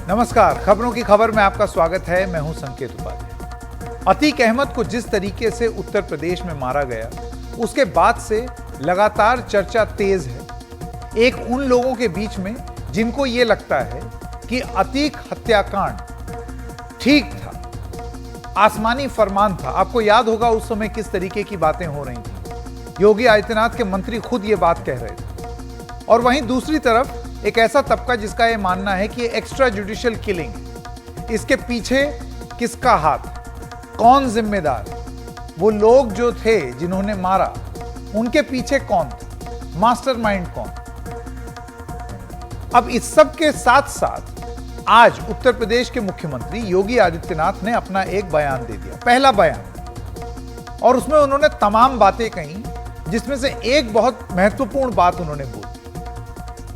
नमस्कार, खबरों की खबर में आपका स्वागत है। मैं हूं संकेत उपाध्याय। अतीक अहमद को जिस तरीके से उत्तर प्रदेश में मारा गया, उसके बाद से लगातार चर्चा तेज है। एक उन लोगों के बीच में जिनको ये लगता है कि अतीक हत्याकांड ठीक था, आसमानी फरमान था। आपको याद होगा उस समय किस तरीके की बातें हो रही थी। योगी आदित्यनाथ के मंत्री खुद ये बात कह रहे थे। और वहीं दूसरी तरफ एक ऐसा तबका जिसका यह मानना है कि एक्स्ट्रा जुडिशियल किलिंग, इसके पीछे किसका हाथ, कौन जिम्मेदार, वो लोग जो थे जिन्होंने मारा, उनके पीछे कौन था, मास्टरमाइंड कौन। अब इस सब के साथ साथ आज उत्तर प्रदेश के मुख्यमंत्री योगी आदित्यनाथ ने अपना एक बयान दे दिया, पहला बयान, और उसमें उन्होंने तमाम बातें कही, जिसमें से एक बहुत महत्वपूर्ण बात उन्होंने बोली।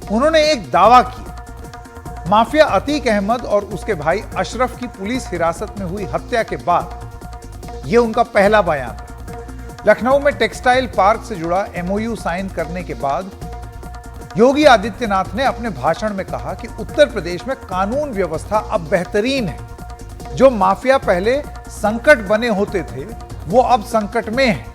उन्होंने एक दावा किया, माफिया अतीक अहमद और उसके भाई अशरफ की पुलिस हिरासत में हुई हत्या के बाद यह उनका पहला बयान था। लखनऊ में टेक्सटाइल पार्क से जुड़ा एमओयू साइन करने के बाद योगी आदित्यनाथ ने अपने भाषण में कहा कि उत्तर प्रदेश में कानून व्यवस्था अब बेहतरीन है। जो माफिया पहले संकट बने होते थे, वो अब संकट में है।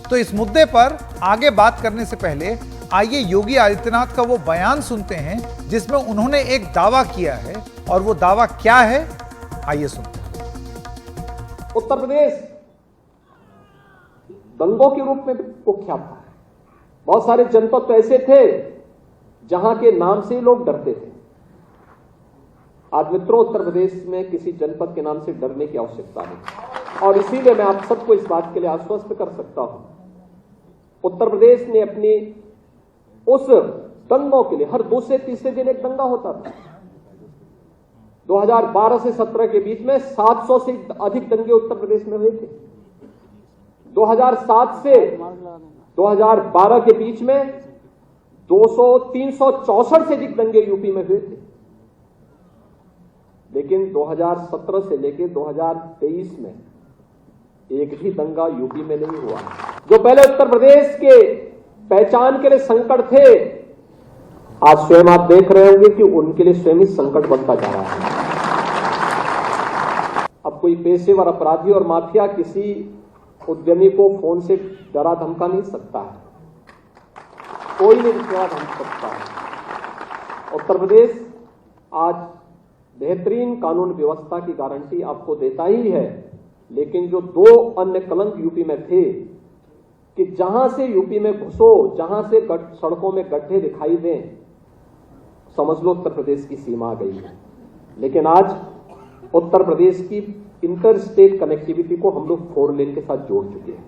तो इस मुद्दे पर आगे बात करने से पहले आइए योगी आदित्यनाथ का वो बयान सुनते हैं जिसमें उन्होंने एक दावा किया है, और वो दावा क्या है, आइए सुनते हैं। उत्तर प्रदेश दंगों के रूप में कुख्यात था। बहुत सारे जनपद तो ऐसे थे जहां के नाम से लोग डरते थे। आज मित्रों, उत्तर प्रदेश में किसी जनपद के नाम से डरने की आवश्यकता नहीं, और इसीलिए मैं आप सबको इस बात के लिए आश्वस्त कर सकता हूं, उत्तर प्रदेश ने अपनी उस दंगों के लिए हर दूसरे तीसरे दिन एक दंगा होता था। 2012 से 17 के बीच में 700 से अधिक दंगे उत्तर प्रदेश में हुए थे। 2007 से 2012 के बीच में 364 से अधिक दंगे यूपी में हुए थे। लेकिन 2017 से लेकर 2023 में एक भी दंगा यूपी में नहीं हुआ। जो पहले उत्तर प्रदेश के पहचान के लिए संकट थे, आज स्वयं आप देख रहे होंगे कि उनके लिए स्वयं ही संकट बनता जा रहा है। अब कोई पेशेवर अपराधी और माफिया किसी उद्यमी को फोन से डरा धमका नहीं सकता है, कोई नहीं डरा धमका सकता है। उत्तर प्रदेश आज बेहतरीन कानून व्यवस्था की गारंटी आपको देता ही है, लेकिन जो दो अन्य कलंक यूपी में थे कि जहां से यूपी में घुसो, जहां से सड़कों में गड्ढे दिखाई दें, समझ लो उत्तर प्रदेश की सीमा आ गई है। लेकिन आज उत्तर प्रदेश की इंटर स्टेट कनेक्टिविटी को हम लोग 4 लेन के साथ जोड़ चुके हैं।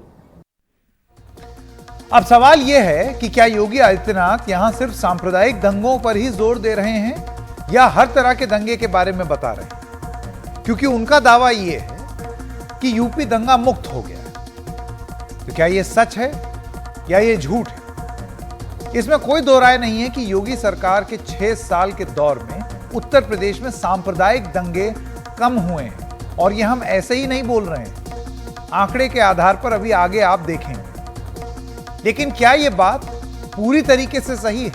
अब सवाल यह है कि क्या योगी आदित्यनाथ यहां सिर्फ सांप्रदायिक दंगों पर ही जोर दे रहे हैं, या हर तरह के दंगे के बारे में बता रहे हैं? क्योंकि उनका दावा यह है कि यूपी दंगा मुक्त हो गया है। तो क्या यह सच है या यह झूठ है? इसमें कोई दो राय नहीं है कि योगी सरकार के 6 साल के दौर में उत्तर प्रदेश में सांप्रदायिक दंगे कम हुए हैं, और यह हम ऐसे ही नहीं बोल रहे हैं। आंकड़े के आधार पर अभी आगे आप देखेंगे। लेकिन क्या यह बात पूरी तरीके से सही है?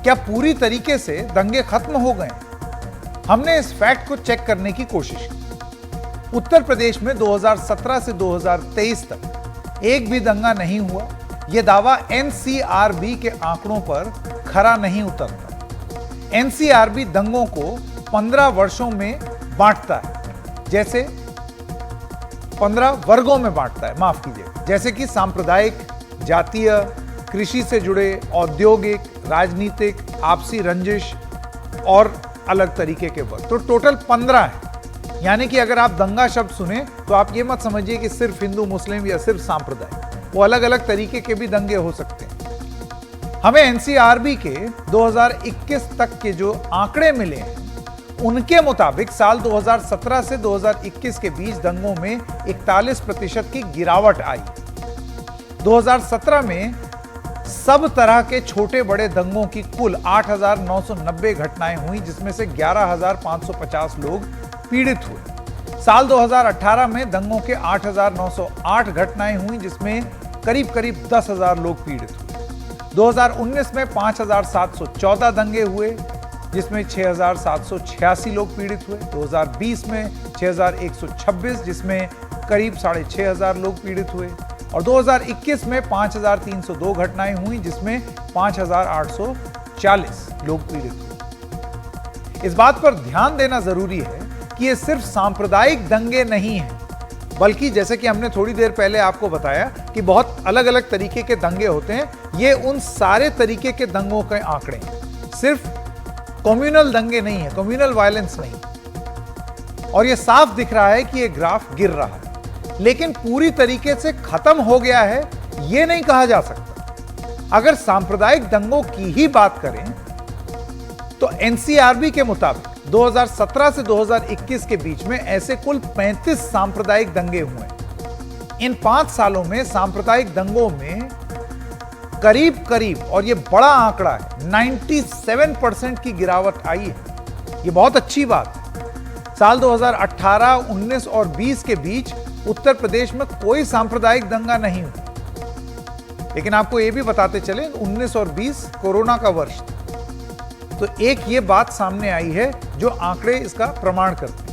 क्या पूरी तरीके से दंगे खत्म हो गए? हमने इस फैक्ट को चेक करने की कोशिश की। उत्तर प्रदेश में 2017 से 2023 तक एक भी दंगा नहीं हुआ। यह दावा एनसीआरबी के आंकड़ों पर खरा नहीं उतरता। एनसीआरबी दंगों को 15 वर्षों में बांटता है, जैसे 15 वर्गों में बांटता है, माफ कीजिए, जैसे कि सांप्रदायिक, जातीय, कृषि से जुड़े, औद्योगिक, राजनीतिक, आपसी रंजिश और अलग तरीके के वर्ग। तो टोटल 15 है। यानी कि अगर आप दंगा शब्द सुने तो आप ये मत समझिए कि सिर्फ हिंदू मुस्लिम या सिर्फ सांप्रदायिक, वो अलग अलग तरीके के भी दंगे हो सकते हैं। हमें एनसीआरबी के 2021 तक के जो आंकड़े मिले हैं, उनके मुताबिक साल 2017 से 2021 के बीच दंगों में 41% की गिरावट आई। 2017 में सब तरह के छोटे बड़े दंगों की कुल 8,990 घटनाएं हुई, जिसमें से 11,550 लोग पीड़ित हुए। साल 2018 में दंगों के 8,908 घटनाएं हुई, जिसमें करीब करीब 10,000 लोग पीड़ित हुए। 2019 में 5,714 दंगे हुए, जिसमें 6,786 लोग पीड़ित हुए। 2020 में 6,126, जिसमें करीब 6,500 लोग पीड़ित हुए। और 2021 में 5,302 घटनाएं हुई, जिसमें 5,840 लोग पीड़ित हुए। इस बात पर ध्यान देना जरूरी है कि ये सिर्फ सांप्रदायिक दंगे नहीं हैं, बल्कि जैसे कि हमने थोड़ी देर पहले आपको बताया कि बहुत अलग अलग तरीके के दंगे होते हैं। ये उन सारे तरीके के दंगों के आंकड़े हैं, सिर्फ कम्युनल दंगे नहीं है, कम्युनल वायलेंस नहीं। और ये साफ दिख रहा है कि ये ग्राफ गिर रहा है, लेकिन पूरी तरीके से खत्म हो गया है ये नहीं कहा जा सकता। अगर सांप्रदायिक दंगों की ही बात करें तो एनसीआरबी के मुताबिक 2017 से 2021 के बीच में ऐसे कुल 35 सांप्रदायिक दंगे हुए। इन 5 सालों में सांप्रदायिक दंगों में करीब करीब, और यह बड़ा आंकड़ा है, 97% की गिरावट आई है। यह बहुत अच्छी बात है। साल 2018, 19 और 20 के बीच उत्तर प्रदेश में कोई सांप्रदायिक दंगा नहीं हुआ। लेकिन आपको यह भी बताते चले, 19 और 20 कोरोना का वर्ष था। तो एक ये बात सामने आई है जो आंकड़े इसका प्रमाण करते हैं।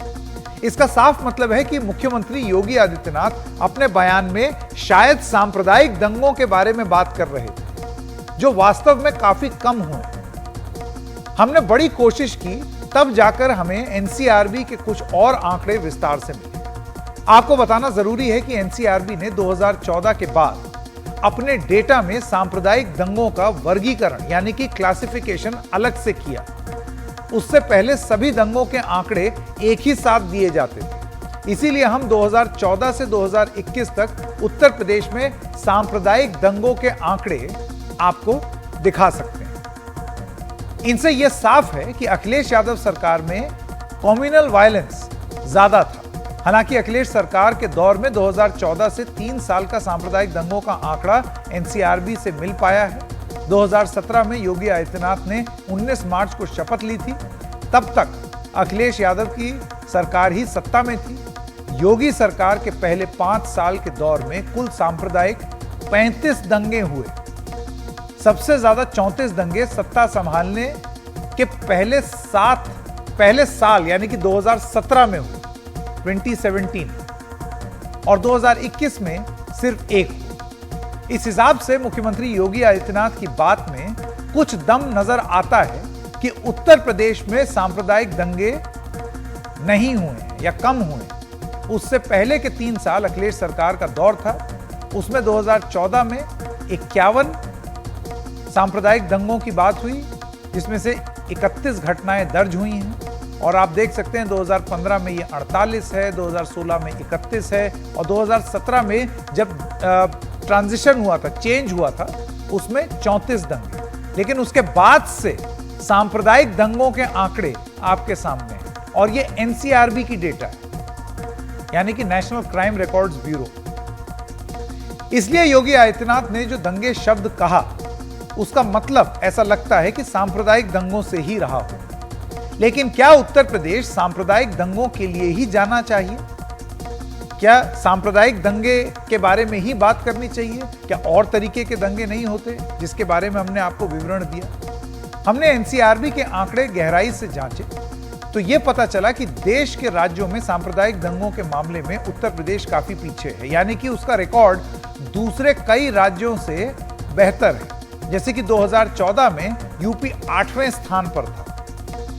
इसका साफ मतलब है कि मुख्यमंत्री योगी आदित्यनाथ अपने बयान में शायद सांप्रदायिक दंगों के बारे में बात कर रहे थे, जो वास्तव में काफी कम हुए। हमने बड़ी कोशिश की, तब जाकर हमें एनसीआरबी के कुछ और आंकड़े विस्तार से मिले। आपको बताना जरूरी है कि एनसीआरबी ने 2014 के बाद अपने डेटा में सांप्रदायिक दंगों का वर्गीकरण यानी कि क्लासिफिकेशन अलग से किया। उससे पहले सभी दंगों के आंकड़े एक ही साथ दिए जाते थे। इसीलिए हम 2014 से 2021 तक उत्तर प्रदेश में सांप्रदायिक दंगों के आंकड़े आपको दिखा सकते हैं। इनसे यह साफ है कि अखिलेश यादव सरकार में कम्युनल वायलेंस ज्यादा था। हालांकि अखिलेश सरकार के दौर में 2014 से 3 साल का सांप्रदायिक दंगों का आंकड़ा एनसीआरबी से मिल पाया है। 2017 में योगी आदित्यनाथ ने 19 मार्च को शपथ ली थी। तब तक अखिलेश यादव की सरकार ही सत्ता में थी। योगी सरकार के पहले 5 साल के दौर में कुल सांप्रदायिक 35 दंगे हुए। सबसे ज्यादा 34 दंगे सत्ता संभालने के पहले साल यानी कि 2017 में हुए, 2017, और 2021 में सिर्फ एक। इस हिसाब से मुख्यमंत्री योगी आदित्यनाथ की बात में कुछ दम नजर आता है कि उत्तर प्रदेश में सांप्रदायिक दंगे नहीं हुए या कम हुए। उससे पहले के 3 साल अखिलेश सरकार का दौर था, उसमें 2014 में 51 सांप्रदायिक दंगों की बात हुई, जिसमें से 31 घटनाएं दर्ज हुई हैं। और आप देख सकते हैं 2015 में ये 48 है, 2016 में 31 है, और 2017 में जब ट्रांजिशन हुआ था, चेंज हुआ था, उसमें 34 दंगे। लेकिन उसके बाद से सांप्रदायिक दंगों के आंकड़े आपके सामने हैं, और ये एनसीआरबी की डेटा है, यानी कि नेशनल क्राइम रिकॉर्ड्स ब्यूरो। इसलिए योगी आदित्यनाथ ने जो दंगे शब्द कहा, उसका मतलब ऐसा लगता है कि सांप्रदायिक दंगों से ही रहा हो। लेकिन क्या उत्तर प्रदेश सांप्रदायिक दंगों के लिए ही जाना चाहिए? क्या सांप्रदायिक दंगे के बारे में ही बात करनी चाहिए? क्या और तरीके के दंगे नहीं होते, जिसके बारे में हमने आपको विवरण दिया? हमने एनसीआरबी के आंकड़े गहराई से जांचे तो यह पता चला कि देश के राज्यों में सांप्रदायिक दंगों के मामले में उत्तर प्रदेश काफी पीछे है, यानी कि उसका रिकॉर्ड दूसरे कई राज्यों से बेहतर है। जैसे कि 2014 में यूपी 8वें स्थान पर था।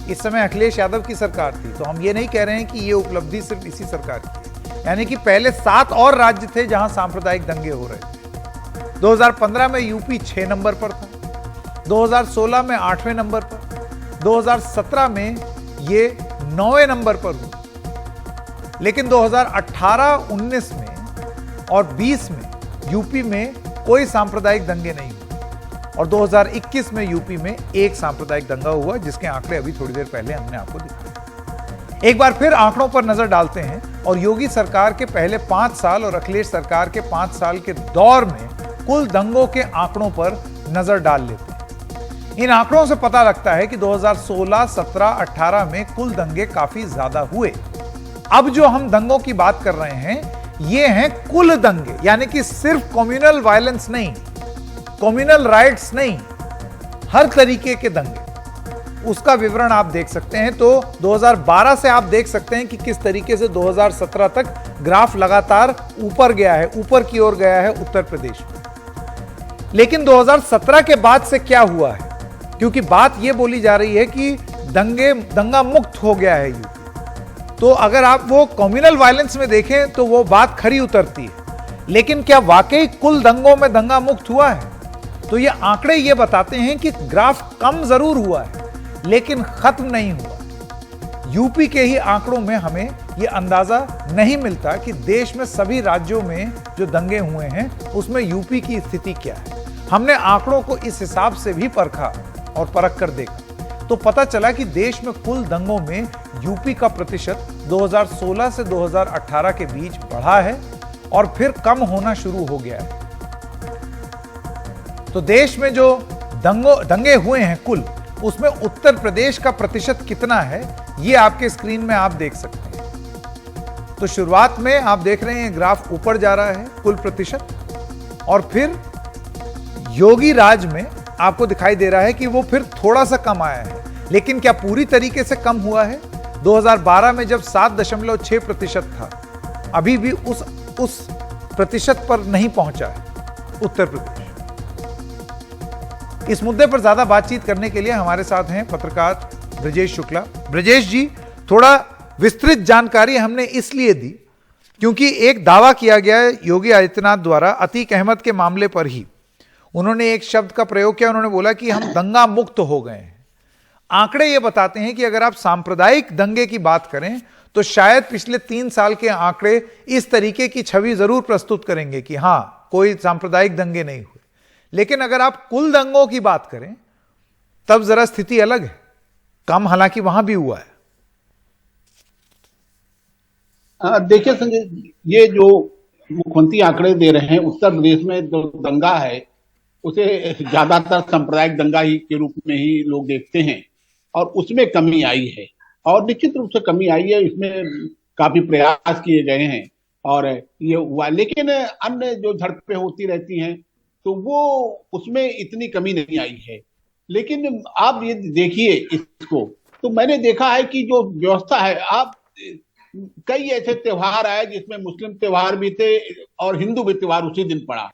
इस समय अखिलेश यादव की सरकार थी, तो हम ये नहीं कह रहे हैं कि ये उपलब्धि सिर्फ इसी सरकार की है, यानी कि पहले 7 और राज्य थे जहां सांप्रदायिक दंगे हो रहे थे। 2015 में यूपी 6 नंबर पर था, 2016 में 8वें नंबर पर, 2017 में ये 9वें नंबर पर हुआ। लेकिन 2018, 19 में और 20 में यूपी में कोई सांप्रदायिक दंगे नहीं हुए, और 2021 में यूपी में एक सांप्रदायिक दंगा हुआ, जिसके आंकड़े अभी थोड़ी देर पहले हमने आपको दिखाए। एक बार फिर आंकड़ों पर नजर डालते हैं और योगी सरकार के पहले 5 साल और अखिलेश सरकार के 5 साल के दौर में कुल दंगों के आंकड़ों पर नजर डाल लेते हैं। इन आंकड़ों से पता लगता है कि 2016, 17, 18 में कुल दंगे काफी ज्यादा हुए। अब जो हम दंगों की बात कर रहे हैं, ये हैं कुल दंगे, यानी कि सिर्फ कम्युनल वायलेंस नहीं, कम्युनल राइट्स नहीं, हर तरीके के दंगे। उसका विवरण आप देख सकते हैं। तो 2012 से आप देख सकते हैं कि किस तरीके से 2017 तक ग्राफ लगातार ऊपर गया है, ऊपर की ओर गया है उत्तर प्रदेश में। लेकिन 2017 के बाद से क्या हुआ है, क्योंकि बात यह बोली जा रही है कि दंगा मुक्त हो गया है यूपी। तो अगर आप वो कम्युनल वायलेंस में देखें तो वो बात खरी उतरती है, लेकिन क्या वाकई कुल दंगों में दंगा मुक्त हुआ है? तो ये आंकड़े ये बताते हैं कि ग्राफ कम जरूर हुआ है लेकिन खत्म नहीं हुआ। यूपी के ही आंकड़ों में हमें यह अंदाजा नहीं मिलता कि देश में सभी राज्यों में जो दंगे हुए हैं उसमें यूपी की स्थिति क्या है। हमने आंकड़ों को इस हिसाब से भी परखा और परख कर देखा तो पता चला कि देश में कुल दंगों में यूपी का प्रतिशत 2016 से 2018 के बीच बढ़ा है और फिर कम होना शुरू हो गया है। तो देश में जो दंगे हुए हैं कुल, उसमें उत्तर प्रदेश का प्रतिशत कितना है ये आपके स्क्रीन में आप देख सकते हैं। तो शुरुआत में आप देख रहे हैं ग्राफ ऊपर जा रहा है कुल प्रतिशत, और फिर योगी राज में आपको दिखाई दे रहा है कि वो फिर थोड़ा सा कम आया है। लेकिन क्या पूरी तरीके से कम हुआ है? 2012 में जब 7.6% था, अभी भी उस प्रतिशत पर नहीं पहुंचा है उत्तर प्रदेश। इस मुद्दे पर ज्यादा बातचीत करने के लिए हमारे साथ हैं पत्रकार ब्रजेश शुक्ला। ब्रजेश जी, थोड़ा विस्तृत जानकारी हमने इसलिए दी क्योंकि एक दावा किया गया है योगी आदित्यनाथ द्वारा अतीक अहमद के मामले पर ही। उन्होंने एक शब्द का प्रयोग किया, उन्होंने बोला कि हम दंगा मुक्त हो गए हैं। आंकड़े ये बताते हैं कि अगर आप सांप्रदायिक दंगे की बात करें तो शायद पिछले 3 साल के आंकड़े इस तरीके की छवि जरूर प्रस्तुत करेंगे कि हां, कोई सांप्रदायिक दंगे नहीं हुए। लेकिन अगर आप कुल दंगों की बात करें तब जरा स्थिति अलग है। कम हालांकि वहां भी हुआ है। देखिए संजय, ये जो मुख्यमंत्री आंकड़े दे रहे हैं, उत्तर प्रदेश में जो दंगा है उसे ज्यादातर सांप्रदायिक दंगा ही के रूप में ही लोग देखते हैं और उसमें कमी आई है, और निश्चित रूप से कमी आई है। इसमें काफी प्रयास किए गए हैं और ये हुआ, लेकिन अन्य जो झड़पें होती रहती हैं तो वो उसमें इतनी कमी नहीं आई है। लेकिन आप ये देखिए इसको, तो मैंने देखा है कि जो व्यवस्था है, आप कई ऐसे त्योहार आए जिसमें मुस्लिम त्योहार भी थे और हिंदू भी त्योहार उसी दिन पड़ा।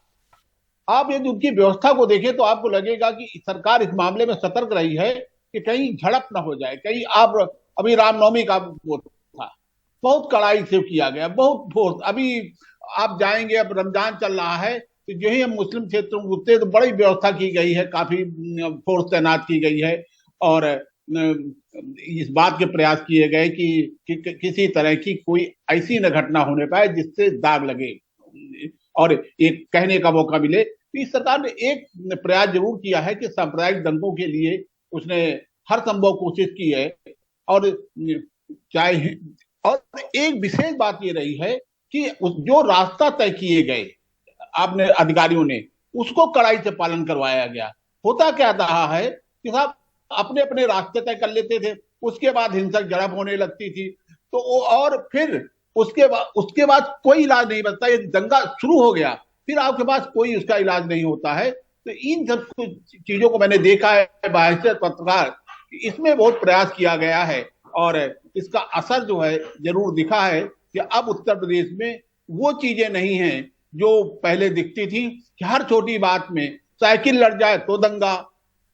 आप यदि उनकी व्यवस्था को देखें तो आपको लगेगा कि सरकार इस मामले में सतर्क रही है कि कहीं झड़प ना हो जाए। कहीं आप अभी रामनवमी का वो था, बहुत कड़ाई से किया गया, बहुत फोर्स। अभी आप जाएंगे, अब रमजान चल रहा है तो जो ही हम मुस्लिम क्षेत्रों में घुसते तो बड़ी व्यवस्था की गई है, काफी फोर्स तैनात की गई है और इस बात के प्रयास किए गए कि किसी तरह की कोई ऐसी न घटना होने पाए जिससे दाग लगे और एक कहने का मौका मिले। तो इस सरकार ने एक प्रयास जरूर किया है कि सांप्रदायिक दंगों के लिए उसने हर संभव कोशिश की है। और चाहे, और एक विशेष बात ये रही है कि जो रास्ता तय किए गए आपने अधिकारियों ने, उसको कड़ाई से पालन करवाया गया। होता क्या रहा है कि साहब अपने अपने रास्ते तय कर लेते थे, उसके बाद हिंसक झड़प होने लगती थी, तो और फिर उसके बाद कोई इलाज नहीं बचता। ये दंगा शुरू हो गया फिर आपके पास कोई उसका इलाज नहीं होता है। तो इन सब चीजों को मैंने देखा है बाहर पत्रकार, इसमें बहुत प्रयास किया गया है और इसका असर जो है जरूर दिखा है कि अब उत्तर प्रदेश में वो चीजें नहीं हैं जो पहले दिखती थी कि हर छोटी बात में साइकिल लड़ जाए तो दंगा,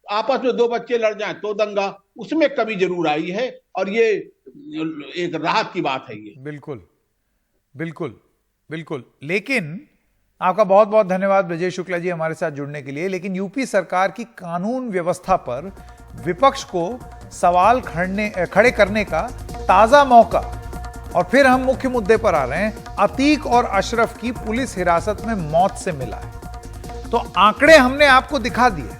आपस में 2 बच्चे लड़ जाएं तो दंगा। उसमें कमी जरूर आई है और ये एक राहत की बात है। ये बिल्कुल बिल्कुल बिल्कुल। लेकिन आपका बहुत बहुत धन्यवाद ब्रजेश शुक्ला जी हमारे साथ जुड़ने के लिए। लेकिन यूपी सरकार की कानून व्यवस्था पर विपक्ष को सवाल खड़े करने का ताजा मौका, और फिर हम मुख्य मुद्दे पर आ रहे हैं। अतीक और अशरफ की पुलिस हिरासत में मौत से मिला है। तो आंकड़े हमने आपको दिखा दिए,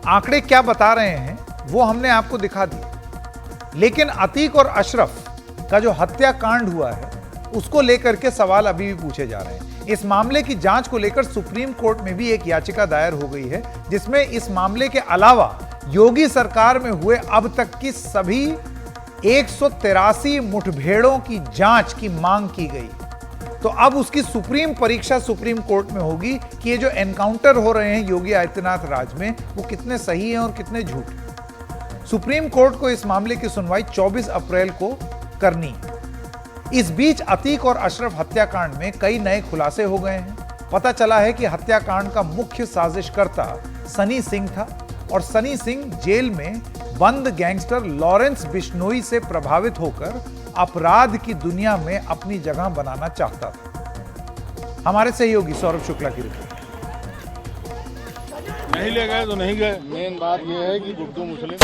आंकड़े क्या बता रहे हैं वो हमने आपको दिखा दिए। लेकिन अतीक और अशरफ का जो हत्याकांड हुआ है उसको लेकर के सवाल अभी भी पूछे जा रहे हैं। इस मामले की जांच को लेकर सुप्रीम कोर्ट में भी एक याचिका दायर हो गई है जिसमें इस मामले के अलावा योगी सरकार में हुए अब तक की सभी 183 मुठभेड़ों की जांच की मांग की गई। तो अब उसकी सुप्रीम परीक्षा सुप्रीम कोर्ट में होगी कि ये जो एनकाउंटर हो रहे हैं योगी आदित्यनाथ राज में वो कितने सही हैं और कितने झूठ। सुप्रीम कोर्ट को इस मामले की सुनवाई 24 अप्रैल को करनी है। इस बीच अतीक और अशरफ हत्याकांड में कई नए खुलासे हो गए हैं। पता चला है कि हत्याकांड का मुख्य साजिशकर्ता सनी सिंह था और सनी सिंह जेल में बंद गैंगस्टर लॉरेंस बिश्नोई से प्रभावित होकर अपराध की दुनिया में अपनी जगह बनाना चाहता था। हमारे सहयोगी सौरभ शुक्ला की रिपोर्ट। नहीं ले गए तो नहीं गए। मेन बात यह है कि गुड्डू मुस्लिम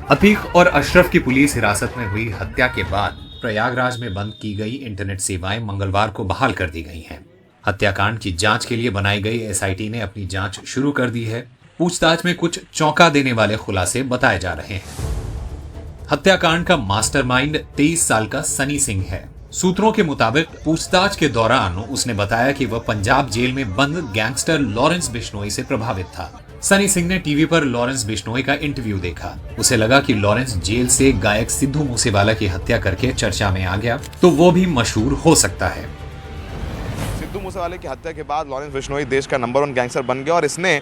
अतीक और अशरफ की पुलिस हिरासत में हुई हत्या के बाद प्रयागराज में बंद की गई इंटरनेट सेवाएं मंगलवार को बहाल कर दी गई हैं। हत्याकांड की जांच के लिए बनाई गई एसआईटी ने अपनी जांच शुरू कर दी है। पूछताछ में कुछ चौंका देने वाले खुलासे बताए जा रहे हैं। हत्याकांड का मास्टरमाइंड 23 साल का सनी सिंह है। सूत्रों के मुताबिक पूछताछ के दौरान उसने बताया कि वह पंजाब जेल में बंद गैंगस्टर लॉरेंस बिश्नोई से प्रभावित था। सनी सिंह ने टीवी पर लॉरेंस बिश्नोई का इंटरव्यू देखा। उसे लगा कि लॉरेंस जेल से गायक सिद्धू मूसेवाला की हत्या करके चर्चा में आ गया तो वो भी मशहूर हो सकता है। सिद्धू मूसेवाले की हत्या के बाद लॉरेंस बिश्नोई देश का नंबर 1 गैंगस्टर बन गया और इसने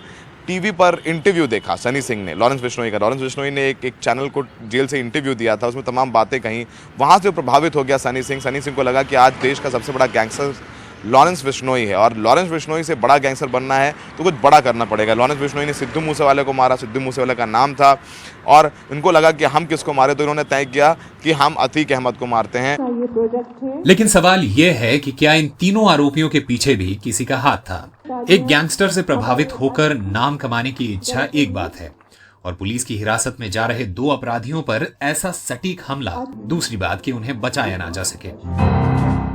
टीवी पर इंटरव्यू देखा। सनी सिंह ने लॉरेंस बिश्नोई का, लॉरेंस बिश्नोई ने एक चैनल को जेल से इंटरव्यू दिया था, उसमें तमाम बातें कहीं। वहाँ से प्रभावित हो गया सनी सिंह। सनी सिंह को लगा कि आज देश का सबसे बड़ा गैंगस्टर लॉरेंस बिश्नोई है और लॉरेंस बिश्नोई से बड़ा गैंगस्टर बनना है तो कुछ बड़ा करना पड़ेगा। लॉरेंस बिश्नोई ने सिद्धू मूसेवाले को मारा, सिद्धू मूसेवाले का नाम था और इनको लगा कि हम किसको मारे, तो इन्होंने तय किया कि हम अतीक अहमद को मारते हैं। लेकिन सवाल यह है कि क्या इन तीनों आरोपियों के पीछे भी किसी का हाथ था? एक गैंगस्टर से प्रभावित होकर नाम कमाने की इच्छा एक बात है और पुलिस की हिरासत में जा रहे 2 अपराधियों पर ऐसा सटीक हमला दूसरी बात कि उन्हें बचाया ना जा सके।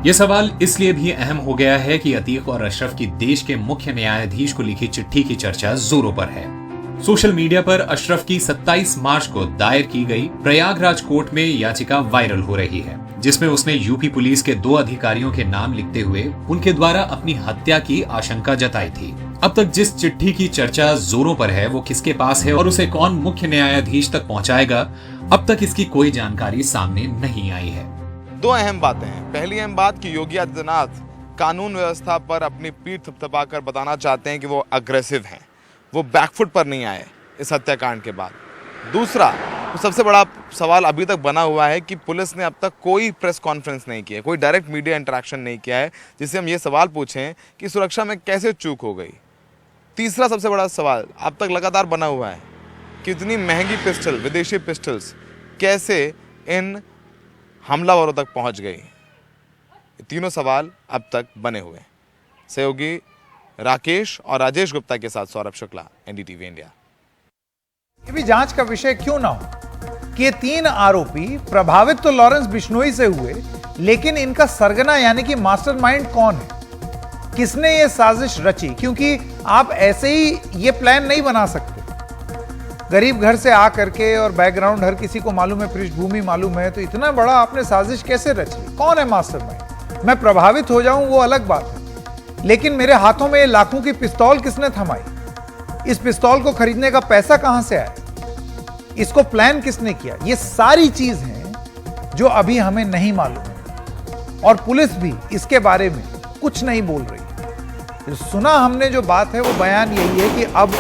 यह सवाल इसलिए भी अहम हो गया है कि अतीक और अशरफ की देश के मुख्य न्यायाधीश को लिखी चिट्ठी की चर्चा जोरों पर है। सोशल मीडिया पर अशरफ की 27 मार्च को दायर की गई प्रयागराज कोर्ट में याचिका वायरल हो रही है, जिसमें उसने यूपी पुलिस के 2 अधिकारियों के नाम लिखते हुए उनके द्वारा अपनी हत्या की आशंका जताई थी। अब तक जिस चिट्ठी की चर्चा जोरों पर है वो किसके पास है और उसे कौन मुख्य न्यायाधीश तक पहुंचाएगा, अब तक इसकी कोई जानकारी सामने नहीं आई है। 2 अहम बातें हैं। पहली अहम बात कि योगी आदित्यनाथ कानून व्यवस्था पर अपनी पीठ थपथपाकर बताना चाहते हैं कि वो अग्रेसिव हैं, वो बैकफुट पर नहीं आए इस हत्याकांड के बाद। दूसरा, तो सबसे बड़ा सवाल अभी तक बना हुआ है कि पुलिस ने अब तक कोई प्रेस कॉन्फ्रेंस नहीं की है, कोई डायरेक्ट मीडिया इंटरेक्शन नहीं किया है जिससे हम ये सवाल पूछें कि सुरक्षा में कैसे चूक हो गई। तीसरा सबसे बड़ा सवाल अब तक लगातार बना हुआ है कि इतनी महंगी पिस्टल, विदेशी पिस्टल्स कैसे इन हमलावरों तक पहुंच गई। ये तीनों सवाल अब तक बने हुए। सहयोगी राकेश और राजेश गुप्ता के साथ सौरभ शुक्ला, एनडीटीवी इंडिया। ये भी जांच का विषय क्यों ना हो कि ये 3 आरोपी प्रभावित तो लॉरेंस बिश्नोई से हुए, लेकिन इनका सरगना यानी कि मास्टरमाइंड कौन है, किसने ये साजिश रची? क्योंकि आप ऐसे ही ये प्लान नहीं बना सकते। गरीब घर से आ करके और बैकग्राउंड हर किसी को मालूम है, पृष्ठभूमि मालूम है, तो इतना बड़ा आपने साजिश कैसे रची? कौन है मास्टरमाइंड? मैं प्रभावित हो जाऊं वो अलग बात है, लेकिन मेरे हाथों में लाखों की पिस्तौल किसने थमाई? इस पिस्तौल को खरीदने का पैसा कहां से आया? इसको प्लान किसने किया? ये सारी चीज हैं जो अभी हमें नहीं मालूम है और पुलिस भी इसके बारे में कुछ नहीं बोल रही। सुना हमने जो बात है वो बयान यही है कि अब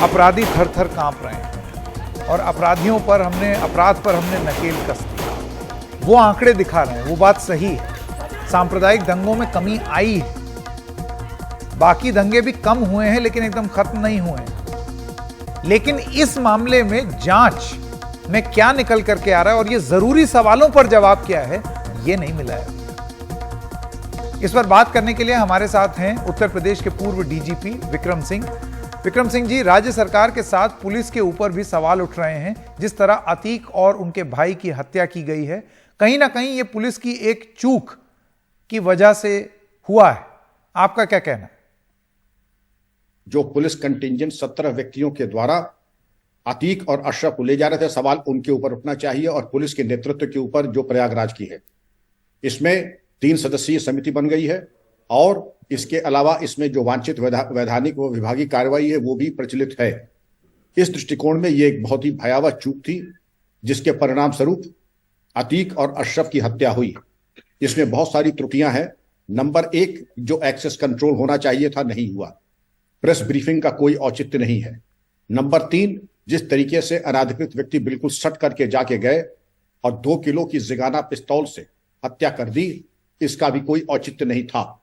अपराधी थर थर कांप रहे हैं और अपराधियों पर अपराध पर हमने नकेल कस दी। वो आंकड़े दिखा रहे हैं, वो बात सही है। सांप्रदायिक दंगों में कमी आई है, बाकी दंगे भी कम हुए हैं लेकिन एकदम खत्म नहीं हुए हैं। लेकिन इस मामले में जांच में क्या निकल करके आ रहा है और ये जरूरी सवालों पर जवाब क्या है, ये नहीं मिला है। इस पर बात करने के लिए हमारे साथ हैं उत्तर प्रदेश के पूर्व डीजीपी विक्रम सिंह। विक्रम सिंह जी, राज्य सरकार के साथ पुलिस के ऊपर भी सवाल उठ रहे हैं। जिस तरह अतीक और उनके भाई की हत्या की गई है, कहीं ना कहीं ये पुलिस की एक चूक की वजह से हुआ है, आपका क्या कहना है? जो पुलिस कंटिंजेंट 17 व्यक्तियों के द्वारा अतीक और अशरफ को ले जा रहे थे, सवाल उनके ऊपर उठना चाहिए और पुलिस के नेतृत्व के ऊपर जो प्रयागराज की है। इसमें 3 सदस्यीय समिति बन गई है और इसके अलावा इसमें जो वांछित वैधानिक व विभागीय कार्रवाई है वो भी प्रचलित है। इस दृष्टिकोण में ये एक बहुत ही भयावह चूक थी जिसके परिणाम स्वरूप अतीक और अशरफ की हत्या हुई। इसमें बहुत सारी त्रुटियां हैं। नंबर 1, जो एक्सेस कंट्रोल होना चाहिए था नहीं हुआ। प्रेस ब्रीफिंग का कोई औचित्य नहीं है। नंबर 3, जिस तरीके से अनाधिकृत व्यक्ति बिल्कुल सट करके जाके गए और 2 किलो की जिगाना पिस्तौल से हत्या कर दी, इसका भी कोई औचित्य नहीं था।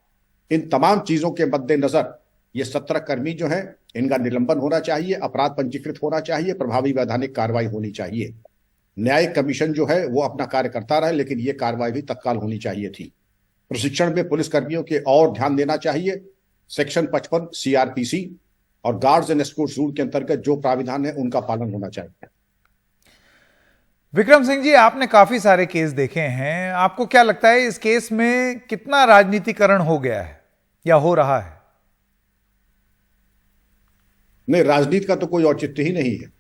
इन तमाम चीजों के मद्देनजर ये 17 कर्मी जो हैं, इनका निलंबन होना चाहिए, अपराध पंजीकृत होना चाहिए, प्रभावी वैधानिक कार्रवाई होनी चाहिए। न्यायिक कमीशन जो है वो अपना कार्य करता रहे, लेकिन ये कार्रवाई भी तत्काल होनी चाहिए थी। प्रशिक्षण में पुलिस कर्मियों के और ध्यान देना चाहिए। सेक्शन 55 CRPC और गार्ड्स एंड एस्कॉर्ट्स रूल के अंतर्गत जो प्राविधान है उनका पालन होना चाहिए। विक्रम सिंह जी, आपने काफी सारे केस देखे हैं, आपको क्या लगता है इस केस में कितना राजनीतिकरण हो गया है या हो रहा है? नहीं, राजनीति का तो कोई औचित्य ही नहीं है।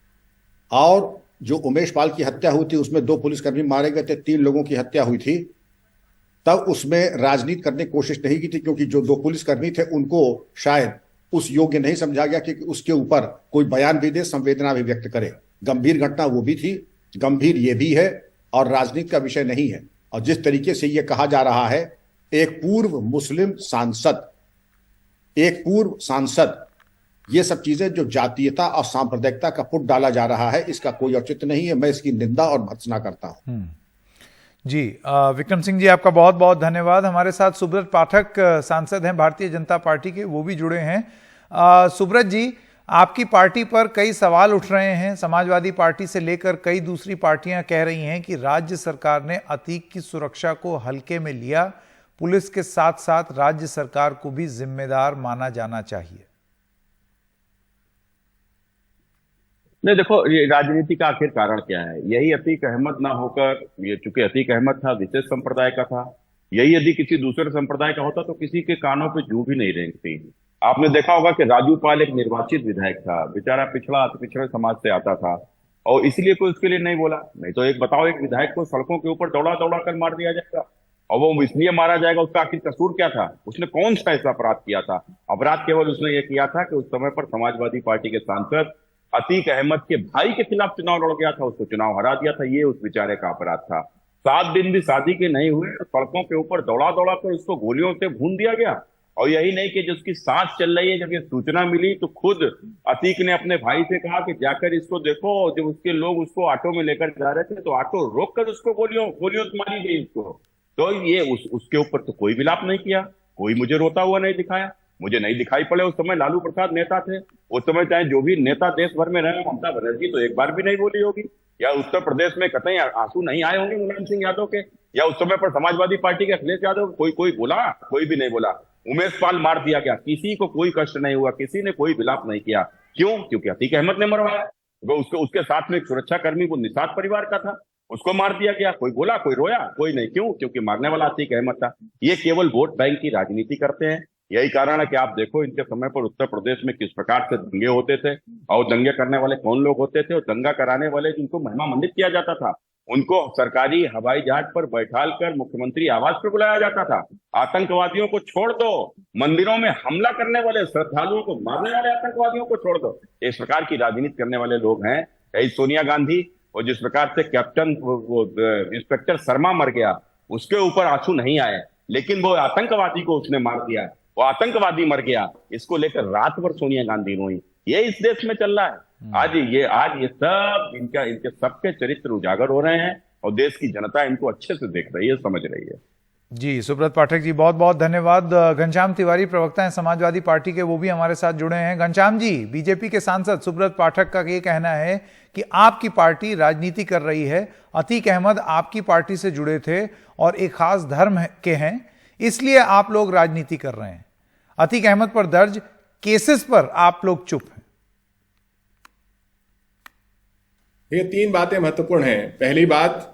और जो उमेश पाल की हत्या हुई थी उसमें 2 पुलिसकर्मी मारे गए थे, 3 लोगों की हत्या हुई थी, तब उसमें राजनीति करने की कोशिश नहीं की थी, क्योंकि जो 2 पुलिसकर्मी थे उनको शायद उस योग्य नहीं समझा गया कि उसके ऊपर कोई बयान भी दे, संवेदना भी व्यक्त करे। गंभीर घटना वो भी थी, गंभीर ये भी है, और राजनीति का विषय नहीं है। और जिस तरीके से ये कहा जा रहा है, एक पूर्व मुस्लिम सांसद, ये सब चीजें जो जातीयता और सांप्रदायिकता का पुट डाला जा रहा है, इसका कोई औचित्य नहीं है। मैं इसकी निंदा और भर्त्सना करता हूं। जी, विक्रम सिंह जी, आपका बहुत बहुत धन्यवाद। हमारे साथ सुब्रत पाठक सांसद हैं भारतीय जनता पार्टी के, वो भी जुड़े हैं। सुब्रत जी, आपकी पार्टी पर कई सवाल उठ रहे हैं। समाजवादी पार्टी से लेकर कई दूसरी पार्टियां कह रही हैं कि राज्य सरकार ने अतीक की सुरक्षा को हल्के में लिया, पुलिस के साथ साथ राज्य सरकार को भी जिम्मेदार माना जाना चाहिए। नहीं, देखो, ये राजनीति का आखिर कारण क्या है? यही अतीक अहमद ना होकर, ये चूंकि अतीक अहमद था, विशेष संप्रदाय का था, यही यदि किसी दूसरे संप्रदाय का होता तो किसी के कानों पे जू भी नहीं रेंगती। आपने देखा होगा कि राजू पाल एक निर्वाचित विधायक था, बेचारा पिछड़े समाज से आता था, और इसलिए कोई उसके लिए नहीं बोला। नहीं तो एक बताओ, एक विधायक को सड़कों के ऊपर दौड़ा दौड़ा कर मार दिया जाएगा, और वो इसलिए मारा जाएगा, उसका आखिर कसूर क्या था? उसने कौन सा ऐसा अपराध किया था? अपराध केवल उसने ये किया था कि उस समय पर समाजवादी पार्टी के सांसद अतीक अहमद के भाई के खिलाफ चुनाव लड़ गया था, उसको चुनाव हरा दिया था। ये उस बेचारे का अपराध था। 7 दिन भी शादी के नहीं हुए, सड़कों के ऊपर दौड़ा दौड़ा कर उसको गोलियों से भून दिया गया। और यही नहीं कि जिसकी सांस चल रही है, जब ये सूचना मिली तो खुद अतीक ने अपने भाई से कहा कि जाकर इसको देखो। जब उसके लोग उसको ऑटो में लेकर जा रहे थे तो ऑटो रोक कर उसको गोलियों से मारी गई उसको। तो ये उसके ऊपर तो कोई विलाप नहीं किया, कोई मुझे रोता हुआ नहीं दिखाया, मुझे नहीं दिखाई पड़े। उस समय लालू प्रसाद नेता थे, उस समय चाहे जो भी नेता देश भर में रहे, ममता बनर्जी तो एक बार भी नहीं बोली होगी, या उत्तर प्रदेश में कतई आंसू नहीं आए होंगे मुलायम सिंह यादव के, या उस समय पर समाजवादी पार्टी के अखिलेश यादव कोई बोला? कोई भी नहीं बोला। उमेश पाल मार दिया गया, किसी को कोई कष्ट नहीं हुआ, किसी ने कोई विलाप नहीं किया। क्यों? क्योंकि अतीक अहमद ने मरवाया। वो उसके साथ में एक सुरक्षा कर्मी, वो निषाद परिवार का था, उसको मार दिया गया। कोई बोला, कोई रोया? कोई नहीं। क्यों? क्योंकि मारने वाला अतीक अहमद था। ये केवल वोट बैंक की राजनीति करते हैं। यही कारण है कि आप देखो इनके समय पर उत्तर प्रदेश में किस प्रकार से दंगे होते थे, और दंगे करने वाले कौन लोग होते थे, और दंगा कराने वाले जिनको महिमा मंडित किया जाता था, उनको सरकारी हवाई जहाज पर बैठाल कर मुख्यमंत्री आवास पर बुलाया जाता था। आतंकवादियों को छोड़ दो, मंदिरों में हमला करने वाले, श्रद्धालुओं को मारने वाले आतंकवादियों को छोड़ दो। इस प्रकार की राजनीति करने वाले लोग हैं। यही सोनिया गांधी, और जिस प्रकार से कैप्टन इंस्पेक्टर शर्मा मर गया, उसके ऊपर आंसू नहीं आए, लेकिन वो आतंकवादी को उसने मार दिया, वो आतंकवादी मर गया, इसको लेकर रात भर सोनिया गांधी रोई। ये इस देश में चल रहा है। आज ये सब इनके सबके चरित्र उजागर हो रहे हैं, और देश की जनता इनको अच्छे से देख रही है, समझ रही है। जी, सुब्रत पाठक जी, बहुत बहुत धन्यवाद। घनश्याम तिवारी, प्रवक्ता हैं समाजवादी पार्टी के, वो भी हमारे साथ जुड़े हैं। घनश्याम जी, बीजेपी के सांसद सुब्रत पाठक का ये कहना है कि आपकी पार्टी राजनीति कर रही है, अतीक अहमद आपकी पार्टी से जुड़े थे और एक खास धर्म के हैं, इसलिए आप लोग राजनीति कर रहे हैं। अतीक अहमद पर दर्ज केसेस पर आप लोग चुप हैं। ये 3 बातें महत्वपूर्ण हैं। पहली बात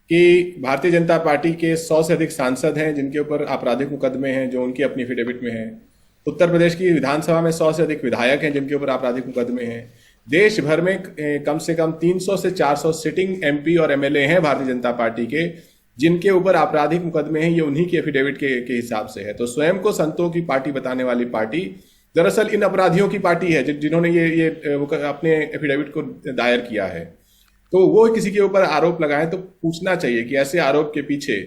कि भारतीय जनता पार्टी के 100 से अधिक सांसद हैं जिनके ऊपर आपराधिक मुकदमे हैं, जो उनकी अपनी एफिडेविट में है। उत्तर प्रदेश की विधानसभा में 100 से अधिक विधायक हैं जिनके ऊपर आपराधिक मुकदमे हैं। देश भर में कम से कम 300 से 400 सिटिंग एमपी और एमएलए हैं भारतीय जनता पार्टी के, जिनके ऊपर आपराधिक मुकदमे हैं। ये उन्हीं की एफिडेविट के हिसाब से है। तो स्वयं को संतों की पार्टी बताने वाली पार्टी दरअसल इन अपराधियों की पार्टी है जिन्होंने ये अपने एफिडेविट को दायर किया है। तो वो किसी के ऊपर आरोप लगाएं तो पूछना चाहिए कि ऐसे आरोप के पीछे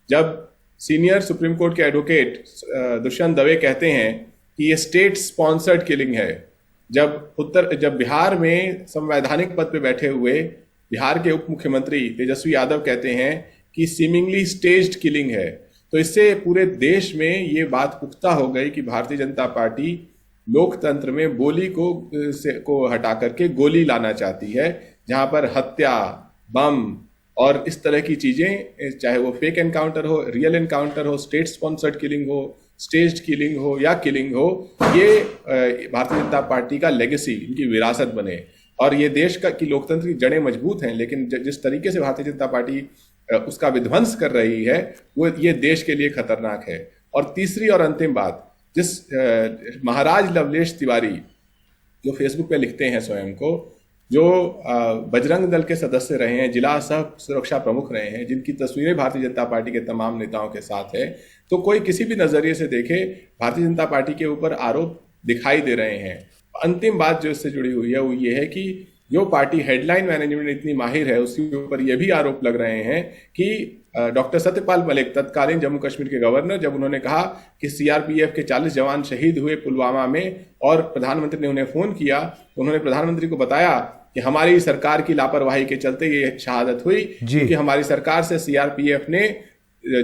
जब सीनियर सुप्रीम कोर्ट के एडवोकेट दुष्यंत दवे कहते हैं कि ये स्टेट स्पॉन्सर्ड किलिंग है। जब बिहार में संवैधानिक पद पे बैठे हुए बिहार के उप मुख्यमंत्री तेजस्वी यादव कहते हैं कि सीमिंगली स्टेज्ड किलिंग है, तो इससे पूरे देश में ये बात पुख्ता हो गई कि भारतीय जनता पार्टी लोकतंत्र में बोली को हटा करके गोली लाना चाहती है, जहां पर हत्या, बम और इस तरह की चीजें, चाहे वो फेक एनकाउंटर हो, रियल एनकाउंटर हो, स्टेट स्पॉन्सर्ड किलिंग हो, स्टेज्ड किलिंग हो या किलिंग हो, ये भारतीय जनता पार्टी का लेगेसी, इनकी विरासत बने। और ये देश की लोकतंत्र की जड़ें मजबूत हैं, लेकिन जिस तरीके से भारतीय जनता पार्टी उसका विध्वंस कर रही है वो ये देश के लिए खतरनाक है। और तीसरी और अंतिम बात, जिस महाराज लवलेश तिवारी जो फेसबुक पे लिखते हैं स्वयं को, जो बजरंग दल के सदस्य रहे हैं, जिला सह सुरक्षा प्रमुख रहे हैं, जिनकी तस्वीरें भारतीय जनता पार्टी के तमाम नेताओं के साथ है, तो कोई किसी भी नजरिए से देखे भारतीय जनता पार्टी के ऊपर आरोप दिखाई दे रहे हैं। अंतिम बात जो इससे जुड़ी हुई है वो ये है कि जो पार्टी हेडलाइन मैनेजमेंट इतनी माहिर है, उसके ऊपर ये भी आरोप लग रहे हैं कि डॉक्टर सत्यपाल मलिक, तत्कालीन जम्मू कश्मीर के गवर्नर, जब उन्होंने कहा कि सीआरपीएफ के 40 जवान शहीद हुए पुलवामा में और प्रधानमंत्री ने उन्हें फोन किया, तो उन्होंने प्रधानमंत्री को बताया कि हमारी सरकार की लापरवाही के चलते ये शहादत हुई, क्योंकि हमारी सरकार से सीआरपीएफ ने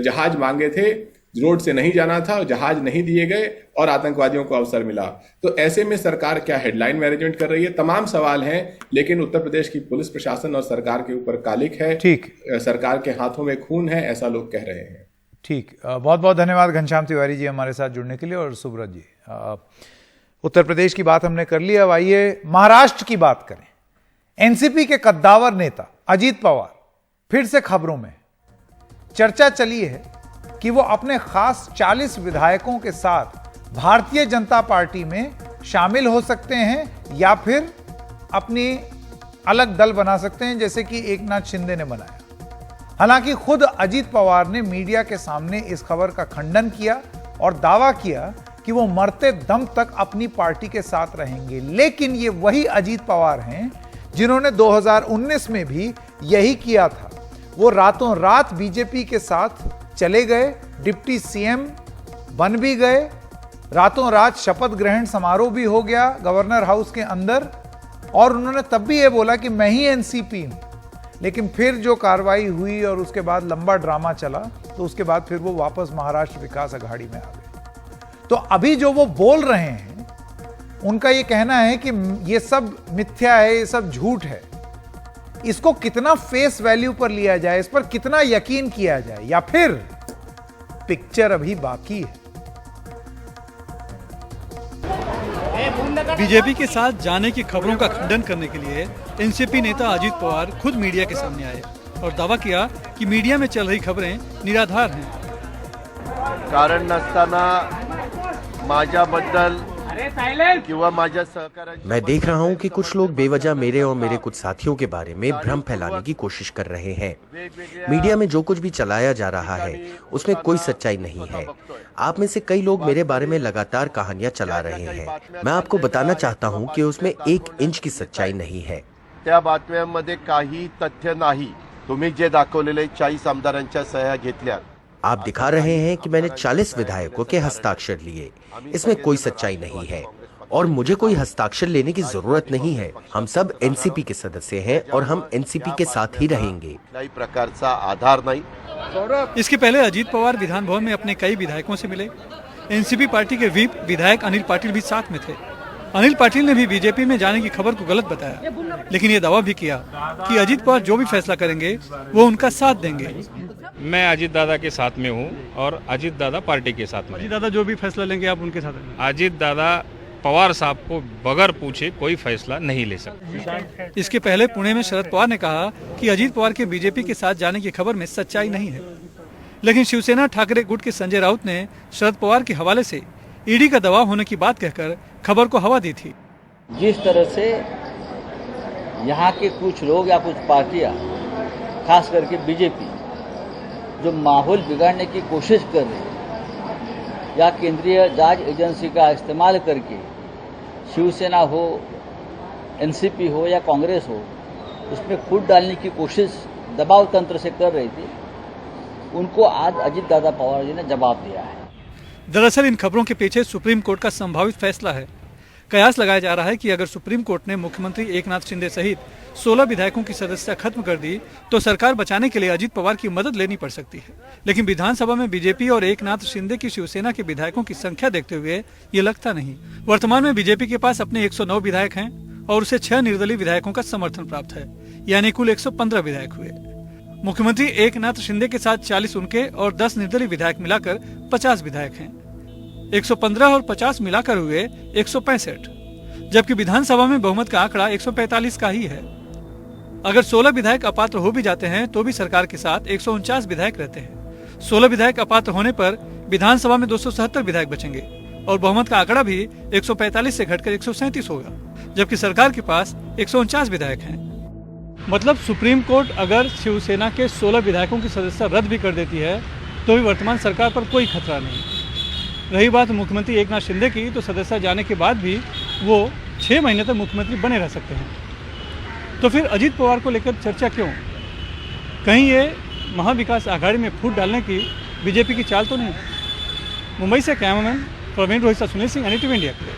जहाज मांगे थे, रोड से नहीं जाना था, जहाज नहीं दिए गए और आतंकवादियों को अवसर मिला। तो ऐसे में सरकार क्या हेडलाइन मैनेजमेंट कर रही है? तमाम सवाल हैं, लेकिन उत्तर प्रदेश की पुलिस प्रशासन और सरकार के ऊपर कालिक है, ठीक, सरकार के हाथों में खून है, ऐसा लोग कह रहे हैं। ठीक, बहुत बहुत धन्यवाद घनश्याम तिवारी जी हमारे साथ जुड़ने के लिए। और सुब्रत जी, उत्तर प्रदेश की बात हमने कर ली, अब आइए महाराष्ट्र की बात करें। एनसीपी के कद्दावर नेता अजीत पवार फिर से खबरों में। चर्चा चली है कि वो अपने खास 40 विधायकों के साथ भारतीय जनता पार्टी में शामिल हो सकते हैं या फिर अपनी अलग दल बना सकते हैं, जैसे कि एकनाथ शिंदे ने बनाया। हालांकि खुद अजीत पवार ने मीडिया के सामने इस खबर का खंडन किया और दावा किया कि वो मरते दम तक अपनी पार्टी के साथ रहेंगे। लेकिन ये वही अजीत पवार हैं जिन्होंने 2019 में भी यही किया था। वो रातों रात बीजेपी के साथ चले गए, डिप्टी सीएम बन भी गए, रातों रात शपथ ग्रहण समारोह भी हो गया गवर्नर हाउस के अंदर, और उन्होंने तब भी ये बोला कि मैं ही एनसीपी हूं। लेकिन फिर जो कार्रवाई हुई और उसके बाद लंबा ड्रामा चला, तो उसके बाद फिर वो वापस महाराष्ट्र विकास अघाड़ी में आ गए। तो अभी जो वो बोल रहे हैं, उनका ये कहना है कि ये सब मिथ्या है, ये सब झूठ है। इसको कितना फेस वैल्यू पर लिया जाए, इस पर कितना यकीन किया जाए, या फिर पिक्चर अभी बाकी है। बीजेपी के साथ जाने की खबरों का खंडन करने के लिए एनसीपी नेता अजीत पवार खुद मीडिया के सामने आए और दावा किया कि मीडिया में चल रही खबरें निराधार हैं। कारण नसताना माझ्याबद्दल किंवा माझ्या सहकार्याची मैं देख रहा हूं कि कुछ लोग बेवजह मेरे और मेरे कुछ साथियों के बारे में भ्रम फैलाने की कोशिश कर रहे हैं। मीडिया में जो कुछ भी चलाया जा रहा है उसमें कोई सच्चाई नहीं है। आप में से कई लोग मेरे बारे में लगातार कहानियां चला रहे हैं। मैं आपको बताना चाहता हूं कि उसमें 1 इंच की सच्चाई नहीं है। त्या बातम्यांमध्ये काही तथ्य नाही। तुम्ही जे दाखवलेले 40 आमदारांच्या सह्या घेतल्या, आप दिखा रहे हैं कि मैंने 40 विधायकों के हस्ताक्षर लिए। इसमें कोई सच्चाई नहीं है और मुझे कोई हस्ताक्षर लेने की जरूरत नहीं है। हम सब एनसीपी के सदस्य हैं और हम एनसीपी के साथ ही रहेंगे। प्रकारचा आधार नहीं। इसके पहले अजीत पवार विधान भवन में अपने कई विधायकों से मिले। एनसीपी पार्टी के व्हीप विधायक अनिल पाटिल भी साथ में थे। अनिल पाटिल ने भी बीजेपी में जाने की खबर को गलत बताया, लेकिन ये दावा भी किया कि अजीत पवार जो भी फैसला करेंगे वो उनका साथ देंगे। मैं अजीत दादा के साथ में हूँ और अजीत दादा पार्टी के साथ में। अजीत दादा जो भी फैसला लेंगे आप उनके साथ हैं। अजीत दादा पवार साहब को बगैर पूछे कोई फैसला नहीं ले सकते। इसके पहले पुणे में शरद पवार ने कहा कि अजीत पवार के बीजेपी के साथ जाने की खबर में सच्चाई नहीं है, लेकिन शिवसेना ठाकरे गुट के संजय राउत ने शरद पवार के हवाले से ईडी का दबाव होने की बात कहकर खबर को हवा दी थी। जिस तरह से यहाँ के कुछ लोग या कुछ पार्टियां, खास करके बीजेपी, जो माहौल बिगाड़ने की कोशिश कर रही है या केंद्रीय जांच एजेंसी का इस्तेमाल करके शिवसेना हो, एनसीपी हो या कांग्रेस हो, उसमें फूट डालने की कोशिश दबाव तंत्र से कर रही थी, उनको आज अजीत दादा पवार जी ने जवाब दिया है। दरअसल इन खबरों के पीछे सुप्रीम कोर्ट का संभावित फैसला है। कयास लगाया जा रहा है कि अगर सुप्रीम कोर्ट ने मुख्यमंत्री एकनाथ शिंदे सहित 16 विधायकों की सदस्यता खत्म कर दी तो सरकार बचाने के लिए अजीत पवार की मदद लेनी पड़ सकती है। लेकिन विधानसभा में बीजेपी और एकनाथ शिंदे की शिवसेना के विधायकों की संख्या देखते हुए ये लगता नहीं। वर्तमान में बीजेपी के पास अपने 109 विधायक हैं और उसे 6 निर्दलीय विधायकों का समर्थन प्राप्त है, यानी कुल 115 विधायक हुए। मुख्यमंत्री एकनाथ शिंदे के साथ 40 उनके और 10 निर्दलीय विधायक मिलाकर 50 विधायक हैं। 115 और 50 मिलाकर हुए 165, जबकि विधानसभा में बहुमत का आंकड़ा 145 का ही है। अगर 16 विधायक अपात्र हो भी जाते हैं तो भी सरकार के साथ 149 विधायक रहते हैं। 16 विधायक अपात्र होने पर विधानसभा में 277 विधायक बचेंगे और बहुमत का आंकड़ा भी 145 से घटकर 137 होगा, जबकि सरकार के पास 149 विधायक हैं। मतलब सुप्रीम कोर्ट अगर शिवसेना के 16 विधायकों की सदस्यता रद्द भी कर देती है तो भी वर्तमान सरकार पर कोई खतरा नहीं। रही बात मुख्यमंत्री एकनाथ शिंदे की, तो सदस्यता जाने के बाद भी वो 6 महीने तक मुख्यमंत्री बने रह सकते हैं। तो फिर अजीत पवार को लेकर चर्चा क्यों? कहीं ये महाविकास आघाड़ी में फूट डालने की बीजेपी की चाल तो नहीं? मुंबई से cameraman Praveen Rohit Sunil Singh, NDTV India के लिए।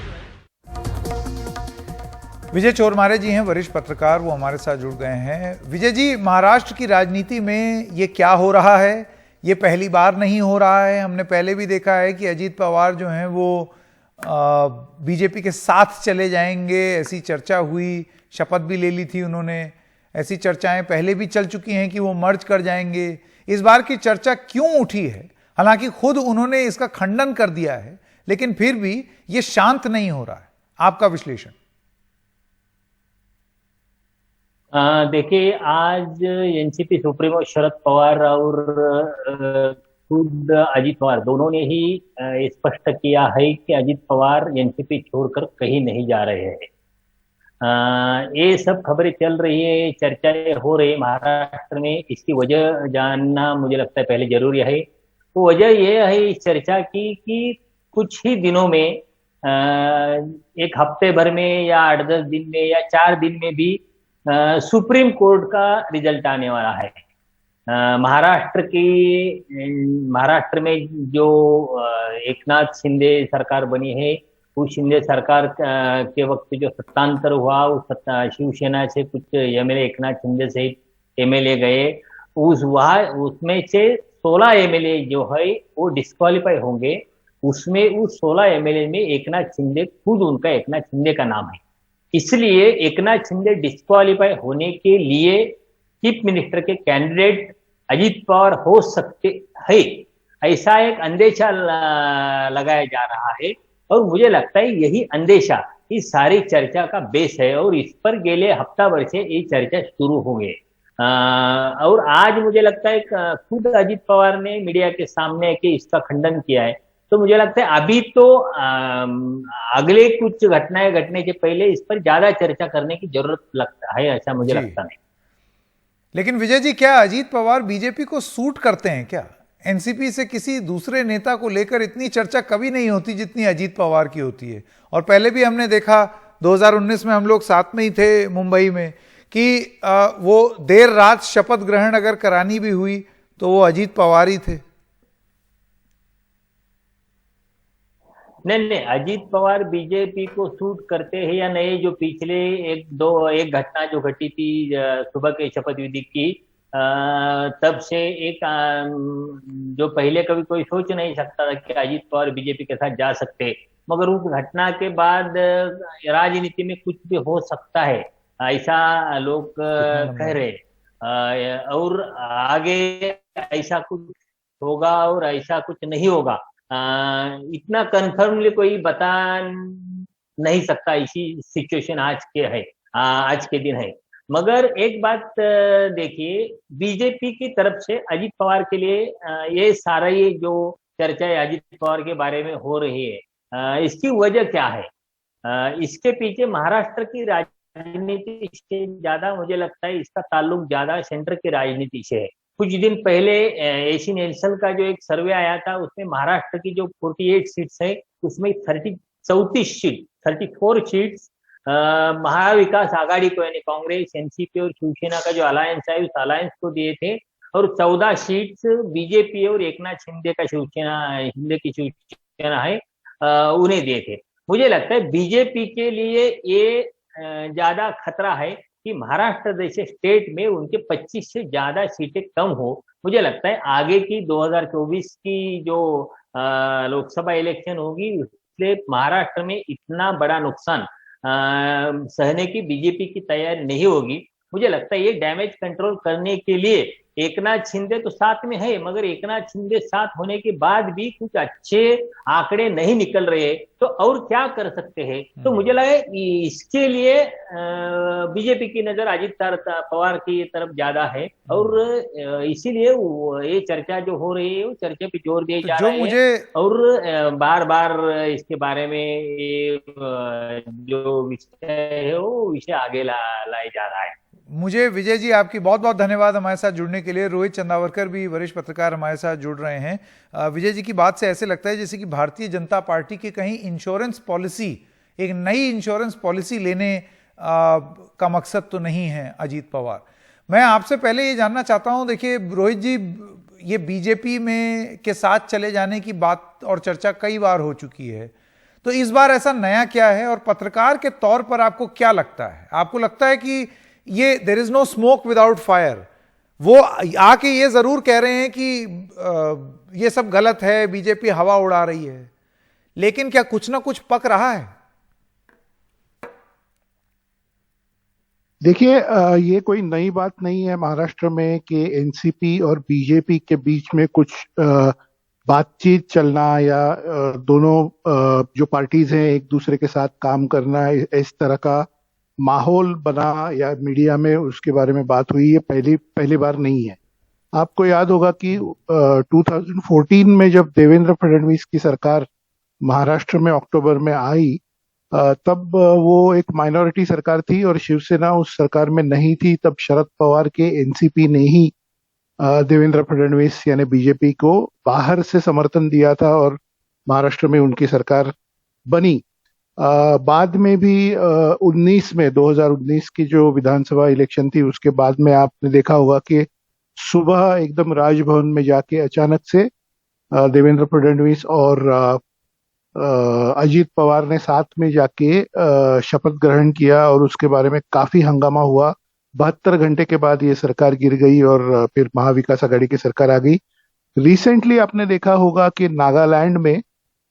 विजय चोरमारे जी हैं, वरिष्ठ पत्रकार, वो हमारे साथ जुड़ गए हैं। विजय जी, महाराष्ट्र की राजनीति में ये क्या हो रहा है? ये पहली बार नहीं हो रहा है। हमने पहले भी देखा है कि अजीत पवार जो हैं वो बीजेपी के साथ चले जाएंगे, ऐसी चर्चा हुई, शपथ भी ले ली थी उन्होंने। ऐसी चर्चाएं पहले भी चल चुकी हैं कि वो मर्ज कर जाएंगे। इस बार की चर्चा क्यों उठी है? हालांकि खुद उन्होंने इसका खंडन कर दिया है, लेकिन फिर भी ये शांत नहीं हो रहा है। आपका विश्लेषण? देखिए, आज एनसीपी सुप्रीमो शरद पवार और खुद अजीत पवार दोनों ने ही स्पष्ट किया है कि अजीत पवार एनसीपी छोड़कर कहीं नहीं जा रहे हैं। ये सब खबरें चल रही है, चर्चाएं हो रही है महाराष्ट्र में। इसकी वजह जानना मुझे लगता है पहले जरूरी है। वो वजह ये है इस चर्चा की कि कुछ ही दिनों में, एक हफ्ते भर में या 8-10 दिन में या 4 दिन में भी सुप्रीम कोर्ट का रिजल्ट आने वाला है। महाराष्ट्र में जो एकनाथ शिंदे सरकार बनी है, उस शिंदे सरकार के वक्त जो सत्तांतर हुआ, उस शिवसेना से कुछ एमएलए एकनाथ शिंदे से एमएलए गए, उसमें से 16 एमएलए जो है वो डिस्क्वालीफाई होंगे। उसमें उस 16 एमएलए में एकनाथ शिंदे, खुद उनका एकनाथ शिंदे का नाम है। इसलिए एकनाथ शिंदे डिस्क्वालीफाई होने के लिए चीफ मिनिस्टर के कैंडिडेट अजीत पवार हो सकते हैं, ऐसा एक अंदेशा लगाया जा रहा है। और मुझे लगता है यही अंदेशा इस सारी चर्चा का बेस है और इस पर गेले हफ्ता भर से ये चर्चा शुरू हो गई। और आज मुझे लगता है खुद अजीत पवार ने मीडिया के सामने कि इसका खंडन किया है। तो मुझे लगता है अभी तो अगले कुछ घटनाएं घटने के पहले इस पर ज्यादा चर्चा करने की जरूरत लगता है, ऐसा मुझे लगता नहीं। लेकिन विजय जी, क्या अजीत पवार बीजेपी को सूट करते हैं क्या? एनसीपी से किसी दूसरे नेता को लेकर इतनी चर्चा कभी नहीं होती जितनी अजीत पवार की होती है। और पहले भी हमने देखा, 2019 में हम लोग साथ में ही थे मुंबई में, कि वो देर रात शपथ ग्रहण अगर करानी भी हुई तो वो अजीत पवार ही थे। नहीं, अजीत पवार बीजेपी को सूट करते हैं या नहीं, जो पिछले एक घटना जो घटी थी सुबह के शपथ विधि की, तब से एक जो पहले कभी कोई सोच नहीं सकता था कि अजीत पवार बीजेपी के साथ जा सकते, मगर उस घटना के बाद राजनीति में कुछ भी हो सकता है, ऐसा लोग कह रहे। और आगे ऐसा कुछ होगा और ऐसा कुछ नहीं होगा, इतना कन्फर्मली कोई बता नहीं सकता। इसी सिचुएशन आज के दिन है। मगर एक बात देखिए, बीजेपी की तरफ से अजीत पवार के लिए ये सारा ये जो चर्चा अजीत पवार के बारे में हो रही है, इसकी वजह क्या है? इसके पीछे महाराष्ट्र की राजनीति से ज्यादा मुझे लगता है इसका ताल्लुक ज्यादा सेंटर की राजनीति से है। कुछ दिन पहले एशियन नेल्सन का जो एक सर्वे आया था, उसमें महाराष्ट्र की जो 48 सीट्स है उसमें 34 सीट्स महाविकास आघाड़ी को, यानी कांग्रेस, एनसीपी और शिवसेना का जो अलायंस है, उस अलायंस को दिए थे। और 14 सीट्स बीजेपी और एकनाथ शिंदे की शिवसेना है उन्हें दिए थे। मुझे लगता है बीजेपी के लिए ये ज्यादा खतरा है कि महाराष्ट्र जैसे स्टेट में उनके 25 से ज्यादा सीटें कम हो। मुझे लगता है आगे की 2024 की जो लोकसभा इलेक्शन होगी उससे महाराष्ट्र में इतना बड़ा नुकसान सहने की बीजेपी की तैयारी नहीं होगी। मुझे लगता है ये डैमेज कंट्रोल करने के लिए एकनाथ शिंदे तो साथ में है, मगर एकनाथ शिंदे साथ होने के बाद भी कुछ अच्छे आंकड़े नहीं निकल रहे, तो और क्या कर सकते हैं। तो मुझे लगा इसके लिए बीजेपी की नजर अजित पवार की तरफ ज्यादा है और इसीलिए ये चर्चा जो हो रही है वो चर्चा पे जोर दिए जा रहे हैं और बार बार इसके बारे में जो विषय है वो विषय आगे लाया जा रहा है। मुझे विजय जी आपकी बहुत बहुत धन्यवाद हमारे साथ जुड़ने के लिए। रोहित चंदावरकर भी वरिष्ठ पत्रकार हमारे साथ जुड़ रहे हैं। विजय जी की बात से ऐसे लगता है जैसे कि भारतीय जनता पार्टी की कहीं इंश्योरेंस पॉलिसी, एक नई इंश्योरेंस पॉलिसी लेने का मकसद तो नहीं है अजीत पवार। मैं आपसे पहले ये जानना चाहता हूं, देखिए रोहित जी, ये बीजेपी में के साथ चले जाने की बात और चर्चा कई बार हो चुकी है, तो इस बार ऐसा नया क्या है और पत्रकार के तौर पर आपको क्या लगता है? आपको लगता है कि ये there is no smoke without fire, वो आके ये जरूर कह रहे हैं कि ये सब गलत है, बीजेपी हवा उड़ा रही है, लेकिन क्या कुछ ना कुछ पक रहा है? देखिए, ये कोई नई बात नहीं है महाराष्ट्र में कि एनसीपी और बीजेपी के बीच में कुछ बातचीत चलना या दोनों जो पार्टीज हैं एक दूसरे के साथ काम करना, इस तरह का माहौल बना या मीडिया में उसके बारे में बात हुई, ये पहली बार नहीं है। आपको याद होगा कि 2014 में जब देवेंद्र फडणवीस की सरकार महाराष्ट्र में अक्टूबर में आई, तब वो एक माइनॉरिटी सरकार थी और शिवसेना उस सरकार में नहीं थी। तब शरद पवार के एनसीपी ने ही देवेंद्र फडणवीस यानी बीजेपी को बाहर से समर्थन दिया था और महाराष्ट्र में उनकी सरकार बनी। बाद में भी 2019 की जो विधानसभा इलेक्शन थी उसके बाद में आपने देखा होगा कि सुबह एकदम राजभवन में जाके अचानक से देवेंद्र फडणवीस और अजीत पवार ने साथ में जाके शपथ ग्रहण किया और उसके बारे में काफी हंगामा हुआ। 72 घंटे के बाद ये सरकार गिर गई और फिर महाविकास आघाड़ी की सरकार आ गई। रिसेंटली आपने देखा होगा कि नागालैंड में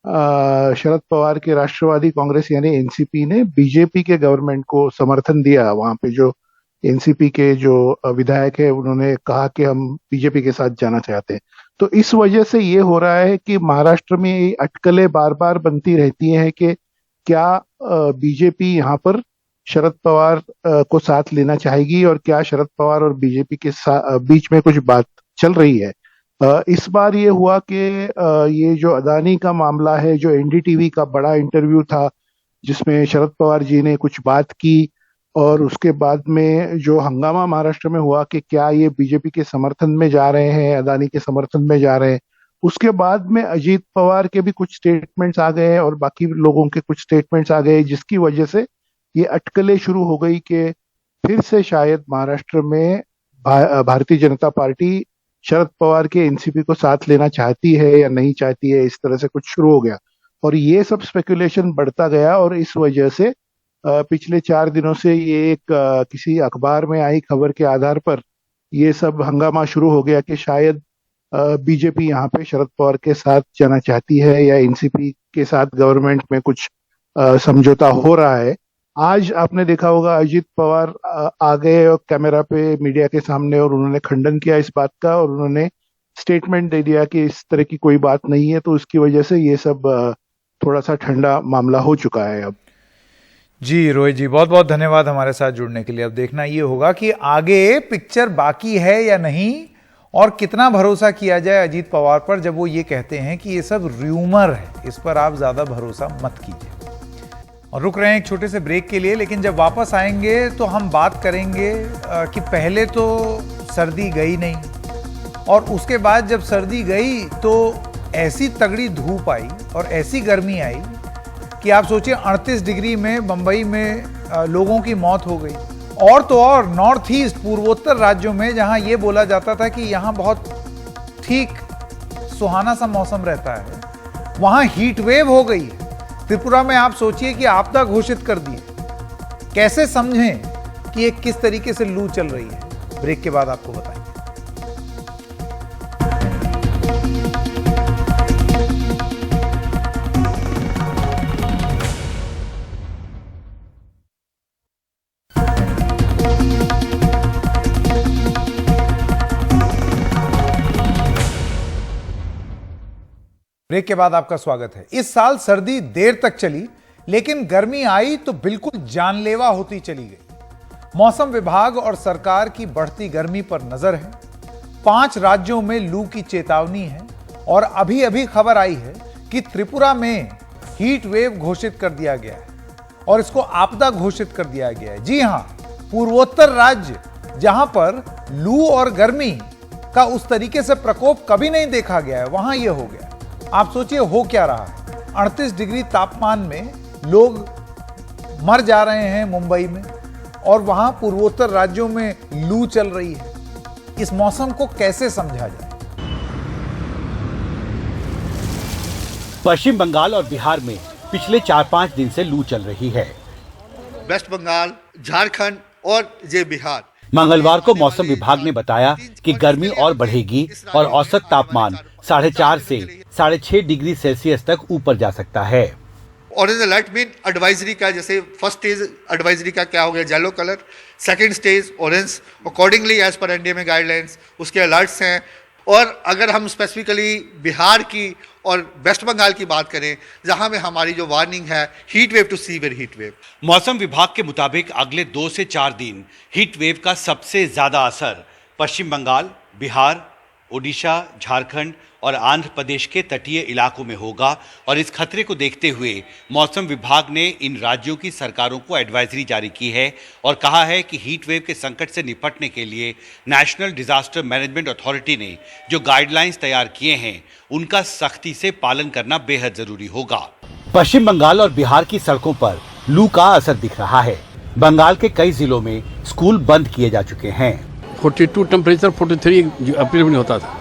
शरद पवार के राष्ट्रवादी कांग्रेस यानी एनसीपी ने बीजेपी के गवर्नमेंट को समर्थन दिया। वहां पे जो एनसीपी के जो विधायक है उन्होंने कहा कि हम बीजेपी के साथ जाना चाहते हैं। तो इस वजह से ये हो रहा है कि महाराष्ट्र में अटकलें बार बार बनती रहती हैं कि क्या बीजेपी यहाँ पर शरद पवार को साथ लेना चाहेगी और क्या शरद पवार और बीजेपी के बीच में कुछ बात चल रही है। इस बार ये हुआ कि ये जो अदानी का मामला है, जो एनडीटीवी का बड़ा इंटरव्यू था जिसमें शरद पवार जी ने कुछ बात की और उसके बाद में जो हंगामा महाराष्ट्र में हुआ कि क्या ये बीजेपी के समर्थन में जा रहे हैं, अदानी के समर्थन में जा रहे हैं, उसके बाद में अजीत पवार के भी कुछ स्टेटमेंट्स आ गए और बाकी लोगों के कुछ स्टेटमेंट्स आ गए, जिसकी वजह से ये अटकलें शुरू हो गई कि फिर से शायद महाराष्ट्र में भारतीय जनता पार्टी शरद पवार के एनसीपी को साथ लेना चाहती है या नहीं चाहती है। इस तरह से कुछ शुरू हो गया और ये सब स्पेकुलेशन बढ़ता गया और इस वजह से पिछले 4 दिनों से ये एक किसी अखबार में आई खबर के आधार पर ये सब हंगामा शुरू हो गया कि शायद बीजेपी यहाँ पे शरद पवार के साथ जाना चाहती है या एनसीपी के साथ गवर्नमेंट में कुछ समझौता हो रहा है। आज आपने देखा होगा अजीत पवार आ गए और कैमरा पे मीडिया के सामने और उन्होंने खंडन किया इस बात का और उन्होंने स्टेटमेंट दे दिया कि इस तरह की कोई बात नहीं है। तो उसकी वजह से ये सब थोड़ा सा ठंडा मामला हो चुका है अब। जी रोहित जी, बहुत बहुत धन्यवाद हमारे साथ जुड़ने के लिए। अब देखना ये होगा कि आगे पिक्चर बाकी है या नहीं और कितना भरोसा किया जाए अजीत पवार पर जब वो ये कहते हैं कि ये सब र्यूमर है, इस पर आप ज्यादा भरोसा मत कीजिए। और रुक रहे हैं एक छोटे से ब्रेक के लिए, लेकिन जब वापस आएंगे तो हम बात करेंगे कि पहले तो सर्दी गई नहीं और उसके बाद जब सर्दी गई तो ऐसी तगड़ी धूप आई और ऐसी गर्मी आई कि आप सोचिए 38 डिग्री में बंबई में लोगों की मौत हो गई और तो और नॉर्थ ईस्ट पूर्वोत्तर राज्यों में जहां यह बोला जाता था कि यहां बहुत ठीक सुहाना सा मौसम रहता है, वहां हीट वेव हो गई है। त्रिपुरा में आप सोचिए कि आपदा घोषित कर दी। कैसे समझें कि ये किस तरीके से लू चल रही है? ब्रेक के बाद आपको बताएंगे। ब्रेक के बाद आपका स्वागत है। इस साल सर्दी देर तक चली, लेकिन गर्मी आई तो बिल्कुल जानलेवा होती चली गई। मौसम विभाग और सरकार की बढ़ती गर्मी पर नजर है। 5 राज्यों में लू की चेतावनी है और अभी अभी खबर आई है कि त्रिपुरा में हीट वेव घोषित कर दिया गया है और इसको आपदा घोषित कर दिया गया है। जी हां, पूर्वोत्तर राज्य जहां पर लू और गर्मी का उस तरीके से प्रकोप कभी नहीं देखा गया है, वहां यह हो गया। आप सोचिए हो क्या रहा है। 38 डिग्री तापमान में लोग मर जा रहे हैं मुंबई में, और वहां पूर्वोत्तर राज्यों में लू चल रही है। इस मौसम को कैसे समझा जाए? पश्चिम बंगाल और बिहार में पिछले 4-5 दिन से लू चल रही है। वेस्ट बंगाल, झारखंड और ये बिहार। मंगलवार को मौसम विभाग ने बताया कि गर्मी और बढ़ेगी और औसत तापमान 4.5 से 6.5 डिग्री सेल्सियस तक ऊपर जा सकता है। ऑरेंज अलर्ट मीन एडवाइजरी का, जैसे फर्स्ट स्टेज एडवाइजरी का क्या हो गया, yellow colour, second stage orange, accordingly as per NDMA guidelines उसके अलर्ट्स हैं। और अगर हम स्पेसिफिकली बिहार की और वेस्ट बंगाल की बात करें, जहां में हमारी जो वार्निंग है heat wave to severe heat wave. मौसम विभाग के मुताबिक अगले 2 से 4 दिन हीट वेव का सबसे ज्यादा असर पश्चिम बंगाल, बिहार, ओडिशा, झारखंड और आंध्र प्रदेश के तटीय इलाकों में होगा। और इस खतरे को देखते हुए मौसम विभाग ने इन राज्यों की सरकारों को एडवाइजरी जारी की है और कहा है कि हीट वेव के संकट से निपटने के लिए नेशनल डिजास्टर मैनेजमेंट अथॉरिटी ने जो गाइडलाइंस तैयार किए हैं उनका सख्ती से पालन करना बेहद जरूरी होगा। पश्चिम बंगाल और बिहार की सड़कों पर लू का असर दिख रहा है। बंगाल के कई जिलों में स्कूल बंद किए जा चुके हैं। 42 टेम्परेचर 43 अप्रैल में होता था।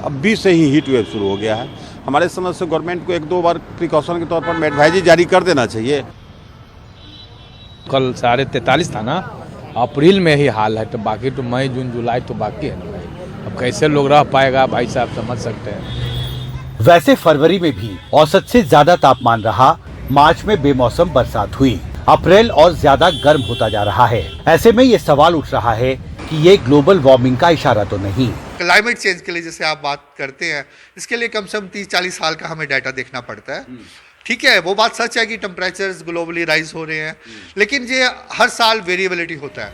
अब 20 से ही हीट वेव शुरू हो गया है। हमारे समझ से गवर्नमेंट को 1-2 बार प्रिकॉशन के तौर पर एडवाइजरी जारी कर देना चाहिए। कल 43.5 था ना, अप्रैल में ही हाल है, तो बाकी तो मई, जून, जुलाई तो बाकी है ना भाई। अब कैसे लोग रह पाएगा भाई साहब, समझ सकते हैं। वैसे फरवरी में भी औसत से ज्यादा तापमान रहा। मार्च में बेमौसम बरसात हुई। अप्रैल और ज्यादा गर्म होता जा रहा है। ऐसे में ये सवाल उठ रहा है कि ये ग्लोबल वार्मिंग का इशारा तो नहीं। क्लाइमेट चेंज के लिए जैसे आप बात करते हैं, इसके लिए कम से कम 30-40 साल का हमें डाटा देखना पड़ता है। ठीक है, वो बात सच है कि टेम्परेचर्स ग्लोबली राइज हो रहे हैं, लेकिन ये हर साल वेरिएबिलिटी होता है।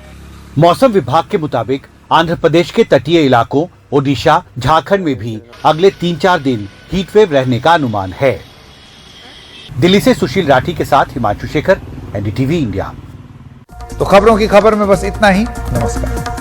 मौसम विभाग के मुताबिक आंध्र प्रदेश के तटीय इलाकों, ओडिशा, झारखंड में भी अगले 3-4 दिन हीट वेव रहने का अनुमान है। दिल्ली से सुशील राठी के साथ हिमांशु शेखर, एनडीटीवी इंडिया। तो खबरों की खबर में बस इतना ही। नमस्कार।